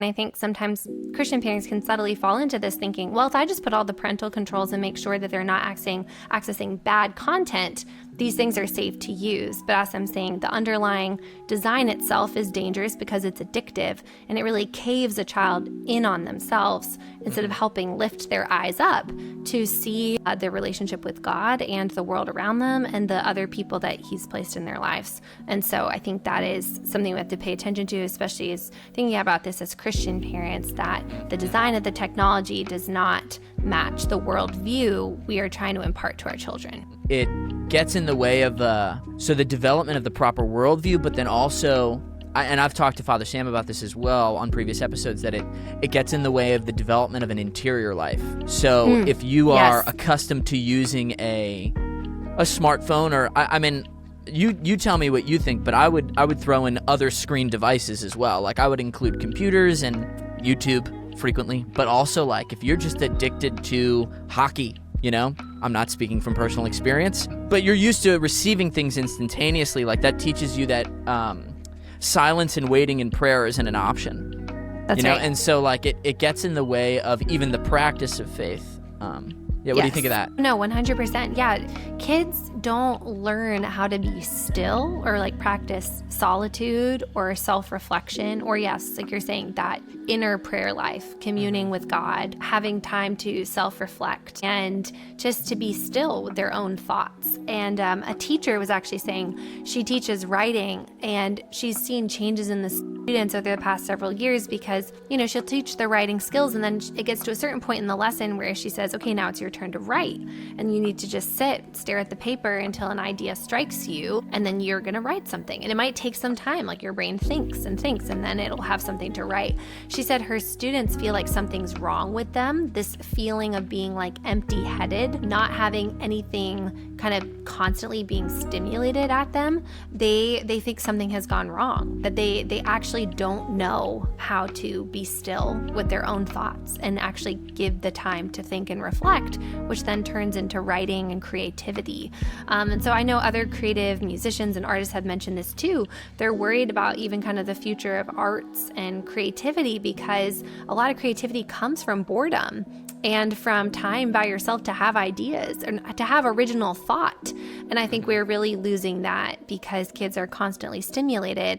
And I think sometimes Christian parents can subtly fall into this thinking, well, if I just put all the parental controls and make sure that they're not accessing bad content, these things are safe to use. But as I'm saying, the underlying design itself is dangerous because it's addictive, and it really caves a child in on themselves instead of helping lift their eyes up to see their relationship with God and the world around them and the other people that He's placed in their lives. And so I think that is something we have to pay attention to, especially as thinking about this as Christian parents, that the design of the technology does not match the worldview we are trying to impart to our children. It gets in the way of the development of the proper worldview, but then also, and I've talked to Father Sam about this as well on previous episodes, that it gets in the way of the development of an interior life. So if you are accustomed to using a smartphone, or I mean, you tell me what you think, but I would throw in other screen devices as well. Like I would include computers and YouTube frequently, but also like if you're just addicted to hockey, I'm not speaking from personal experience, but you're used to receiving things instantaneously, like that teaches you that silence and waiting in prayer isn't an option. That's right. And so like it gets in the way of even the practice of faith. What do you think of that? No, 100%. Yeah, kids don't learn how to be still or like practice solitude or self-reflection, or yes, like you're saying, that inner prayer life, communing with God, having time to self-reflect and just to be still with their own thoughts. And a teacher was actually saying she teaches writing, and she's seen changes in the students over the past several years because, she'll teach the writing skills, and then it gets to a certain point in the lesson where she says, okay, now it's your turn to write. And you need to just stare at the paper until an idea strikes you, and then you're going to write something. And it might take some time, like your brain thinks, and then it'll have something to write. She said her students feel like something's wrong with them, this feeling of being like empty-headed, not having anything kind of constantly being stimulated at them. They think something has gone wrong, that they actually don't know how to be still with their own thoughts and actually give the time to think and reflect, which then turns into writing and creativity. And so I know other creative musicians and artists have mentioned this too. They're worried about even kind of the future of arts and creativity, because a lot of creativity comes from boredom and from time by yourself to have ideas and to have original thought. And I think we're really losing that because kids are constantly stimulated